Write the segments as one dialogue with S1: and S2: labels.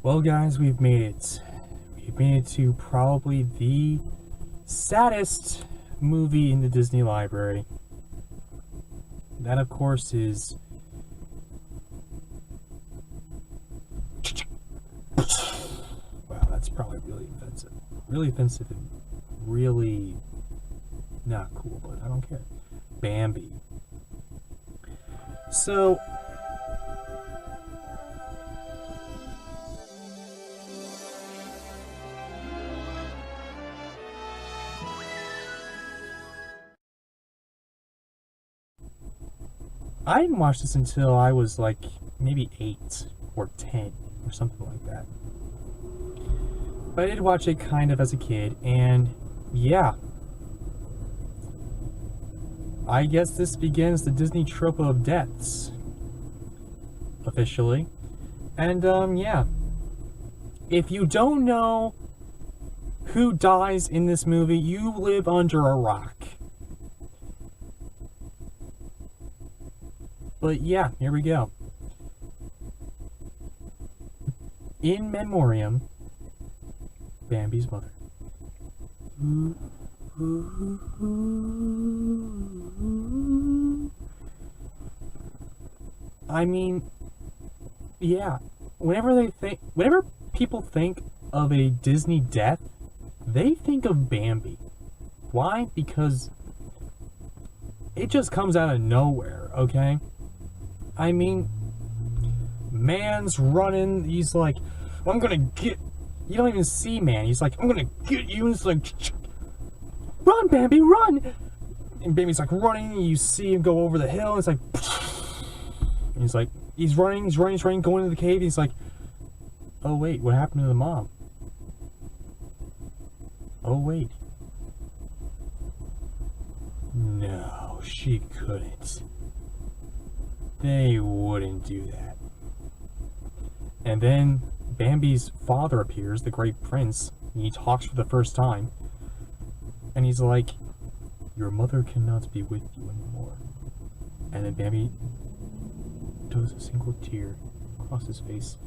S1: Well, guys, we've made it. We've made it to probably the saddest movie in the Disney library. That, of course, is... Wow, that's probably really offensive. Really offensive and really not cool, but I don't care. Bambi. So... I didn't watch this until I was like maybe 8 or 10 or something like that. But I did watch it kind of as a kid, and yeah. I guess this begins the Disney trope of deaths. Officially. And yeah. If you don't know who dies in this movie, you live under a rock. But yeah, here we go. In memoriam, Bambi's mother. I mean, yeah. Whenever people think of a Disney death, they think of Bambi. Why? Because it just comes out of nowhere, okay? I mean, man's running, he's like, I'm gonna get... You don't even see man, he's like, I'm gonna get you, and it's like, run, Bambi, run! And Bambi's like running, and you see him go over the hill, and it's like, and he's like, he's running, going into the cave, and he's like, oh wait, what happened to the mom? Oh wait. No, she couldn't. They wouldn't do that. And then Bambi's father appears, the great prince, and he talks for the first time. And he's like, your mother cannot be with you anymore. And then Bambi does a single tear across his face.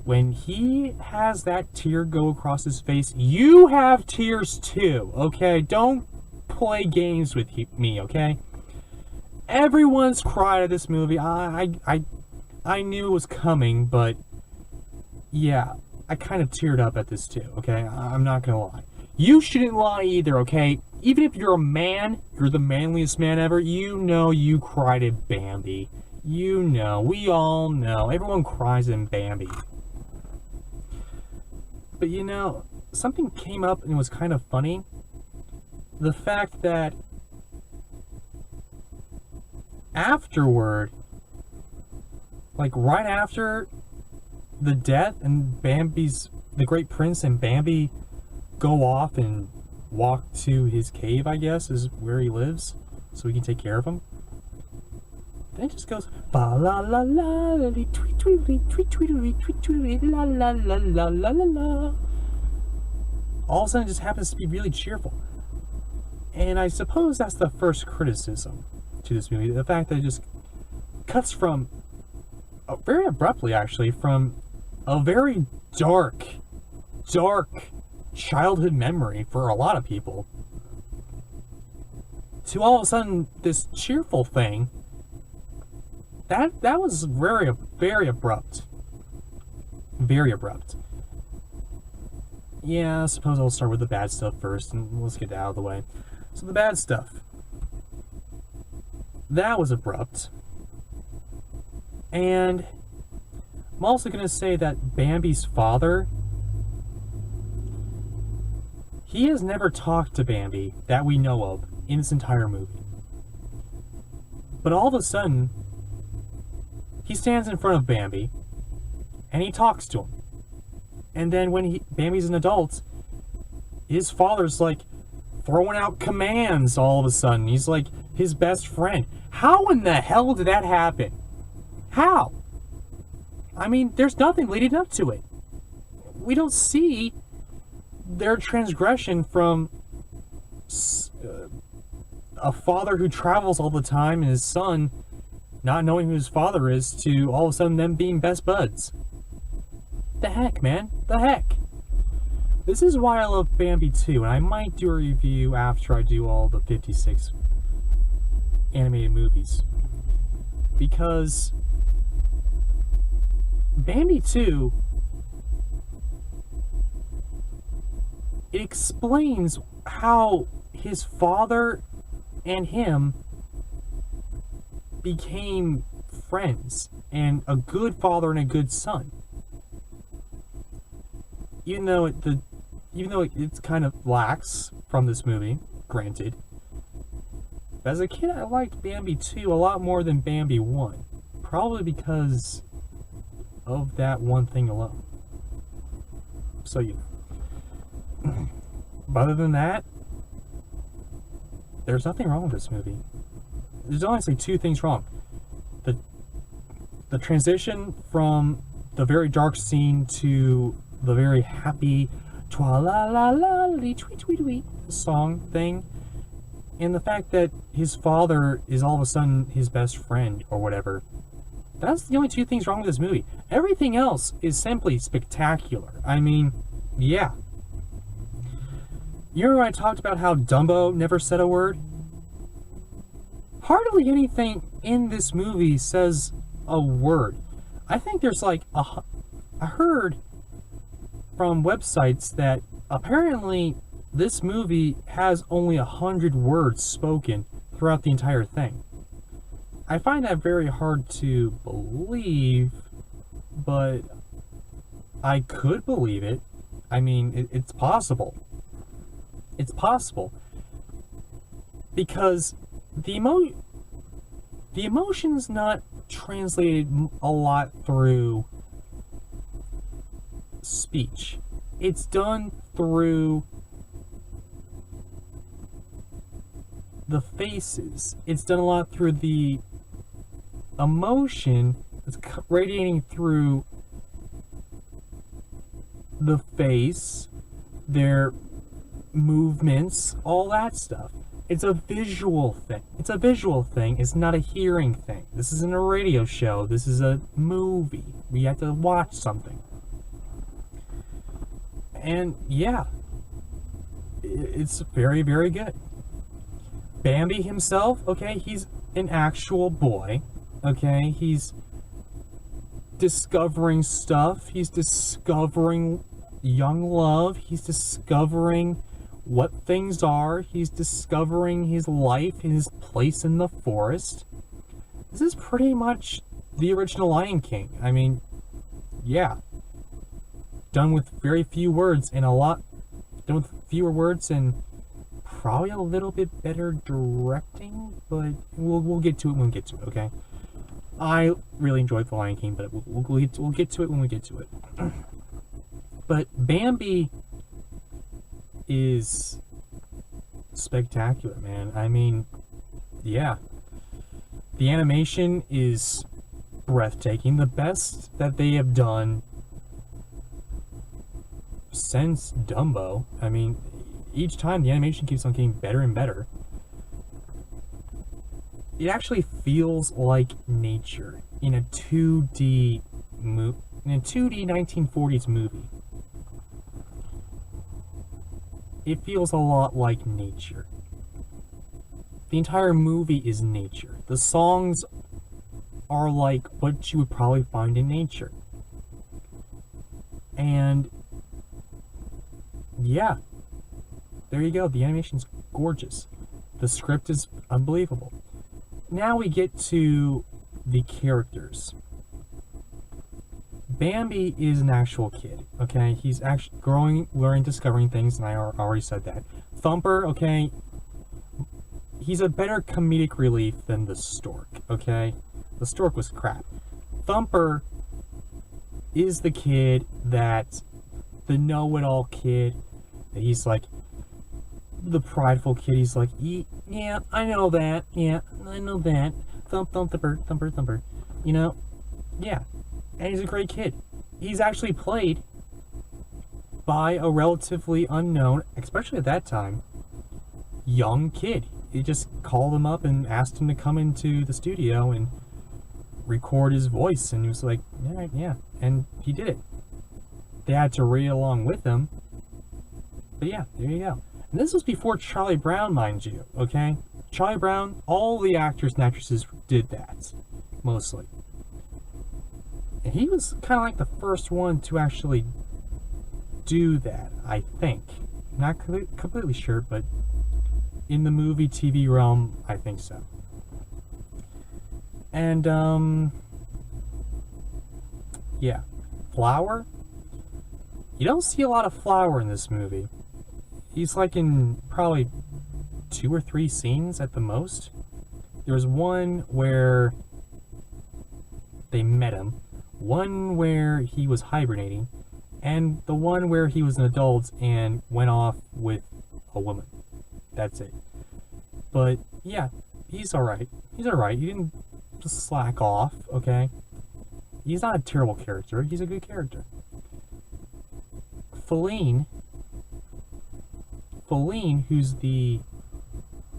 S1: When he has that tear go across his face, you have tears too, okay? Don't play games with me, okay? Everyone's cried at this movie. I knew it was coming, but yeah, I kind of teared up at this too, okay? I'm not gonna lie. You shouldn't lie either, okay? Even if you're a man, you're the manliest man ever, you know you cried at Bambi. You know, we all know. Everyone cries in Bambi. But you know, something came up and it was kind of funny. The fact that afterward, like right after the death and the great prince and Bambi go off and walk to his cave, I guess, is where he lives, so he can take care of him. Then it just goes, fa la la la, tweet tweet tweet tweet tweet tweet la la la la la la la. All of a sudden it just happens to be really cheerful. And I suppose that's the first criticism to this movie, the fact that it just cuts from very abruptly, actually, from a very dark childhood memory for a lot of people to all of a sudden this cheerful thing. That was very abrupt. Very abrupt. Yeah, I suppose I'll start with the bad stuff first, and let's get that out of the way. So the bad stuff. That was abrupt. And I'm also going to say that Bambi's father, he has never talked to Bambi that we know of in this entire movie. But all of a sudden, he stands in front of Bambi and he talks to him. And then when Bambi's an adult, his father's like throwing out commands all of a sudden. He's like his best friend. How in the hell did that happen? How? I mean, there's nothing leading up to it. We don't see their transgression from a father who travels all the time and his son not knowing who his father is to all of a sudden them being best buds. The heck, man? The heck? This is why I love Bambi 2, and I might do a review after I do all the 56 animated movies. Because Bambi 2, it explains how his father and him became friends, and a good father and a good son. Even though it's kind of lax from this movie, granted. But as a kid, I liked Bambi 2 a lot more than Bambi 1. Probably because of that one thing alone. So, you know. But other than that, there's nothing wrong with this movie. There's honestly two things wrong. The transition from the very dark scene to the very happy twa la la la lee tweet tweet tweet song thing, and the fact that his father is all of a sudden his best friend or whatever. That's the only two things wrong with this movie. Everything else is simply spectacular. I mean, yeah. You remember when I talked about how Dumbo never said a word? Hardly anything in this movie says a word. I think there's like I heard from websites that apparently this movie has only 100 words spoken throughout the entire thing. I find that very hard to believe, but I could believe it. I mean, it's possible. It's possible. Because the emotion's not translated a lot through speech. It's done through the faces. It's done a lot through the emotion that's radiating through the face, their movements, all that stuff. It's a visual thing. It's a visual thing. It's not a hearing thing. This isn't a radio show. This is a movie. We have to watch something. And yeah, it's very, very good. Bambi himself, okay, he's an actual boy. Okay, he's discovering stuff. He's discovering young love. He's discovering what things are. He's discovering his life, his place in the forest. This is pretty much the original Lion King. I mean, yeah. Done with very few words and done with fewer words and probably a little bit better directing, but we'll get to it when we get to it, okay? I really enjoyed The Lion King, but we'll get to it when we get to it. But Bambi is spectacular, man. I mean, yeah. The animation is breathtaking. The best that they have done since Dumbo. I mean, each time the animation keeps on getting better and better. It actually feels like nature in a 2D 1940s movie. It feels a lot like nature. The entire movie is nature. The songs are like what you would probably find in nature. And yeah, there you go. The animation's gorgeous. The script is unbelievable. Now we get to the characters. Bambi is an actual kid, okay? He's actually growing, learning, discovering things, and I already said that. Thumper, okay? He's a better comedic relief than the stork, okay? The stork was crap. Thumper is the kid the know-it-all kid. He's like the prideful kid. He's like, yeah, I know that. Yeah, I know that. Thumper. You know? Yeah. And he's a great kid. He's actually played by a relatively unknown, especially at that time, young kid. He just called him up and asked him to come into the studio and record his voice, and he was like, all right, yeah. And he did it. they had to read along with him. But yeah, there you go. And this was before Charlie Brown, mind you, okay? Charlie Brown, all the actors and actresses did that, mostly. And he was kind of like the first one to actually do that, I think. Not completely sure, but in the movie TV realm, I think so. And, yeah. Flower? You don't see a lot of Flower in this movie. He's like in probably 2 or 3 scenes at the most. There's one where they met him, one where he was hibernating, and the one where he was an adult and went off with a woman. That's it. But yeah, he's alright. He's alright. He didn't just slack off, okay? He's not a terrible character. He's a good character. Feline, who's the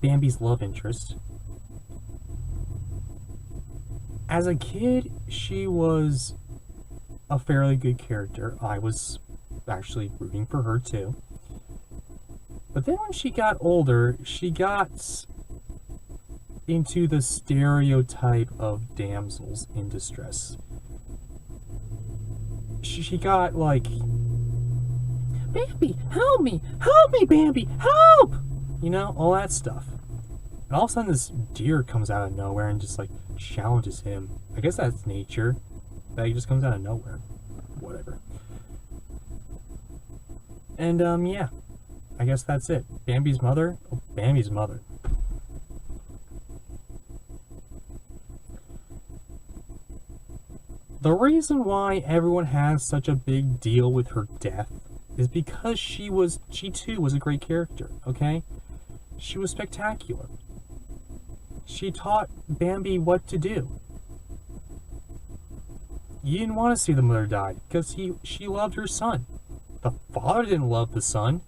S1: Bambi's love interest. As a kid, she was a fairly good character. I was actually rooting for her too. But then when she got older, she got into the stereotype of damsels in distress. She got like, Bambi, help me, Bambi, help! You know, all that stuff. And all of a sudden this deer comes out of nowhere and just like challenges him. I guess that's nature. That he just comes out of nowhere. Whatever. And yeah. I guess that's it. Bambi's mother? Oh, Bambi's mother. The reason why everyone has such a big deal with her death is because she too was a great character, okay? She was spectacular. She taught Bambi what to do. You didn't want to see the mother die because she loved her son. The father didn't love the son.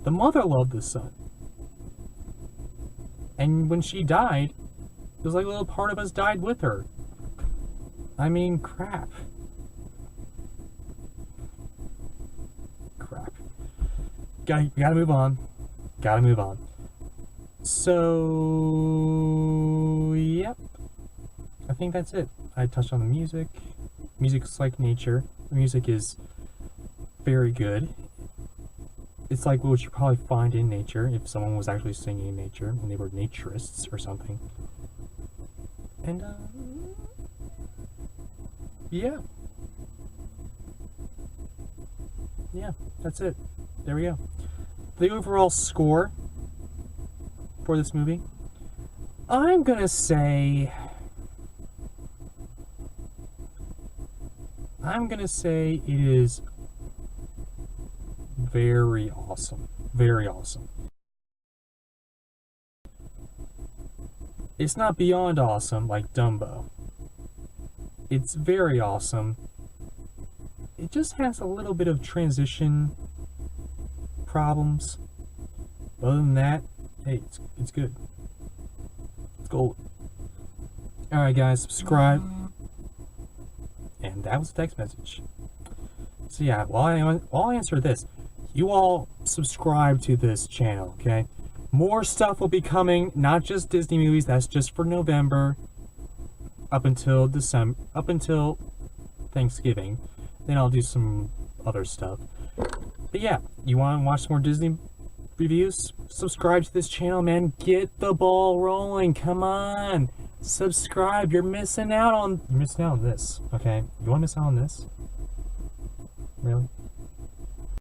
S1: The mother loved the son. And when she died, it was like a little part of us died with her. I mean, crap. Gotta move on. So, yep. I think that's it. I touched on the music. Music's like nature. The music is very good. It's like what you probably find in nature if someone was actually singing in nature when they were naturists or something. And, yeah. Yeah, that's it. There we go. The overall score for this movie, I'm gonna say it is very awesome. Very awesome. It's not beyond awesome like Dumbo. It's very awesome. It just has a little bit of transition problems. Other than that, hey, it's good. It's gold. Alright guys, subscribe. And that was the text message. So yeah, while I answer this, you all subscribe to this channel, okay? More stuff will be coming, not just Disney movies, that's just for November. Up until Thanksgiving. Then I'll do some other stuff. But yeah, you want to watch more Disney reviews? Subscribe to this channel, man. Get the ball rolling. Come on. Subscribe. You're missing out on this, okay? You want to miss out on this? Really?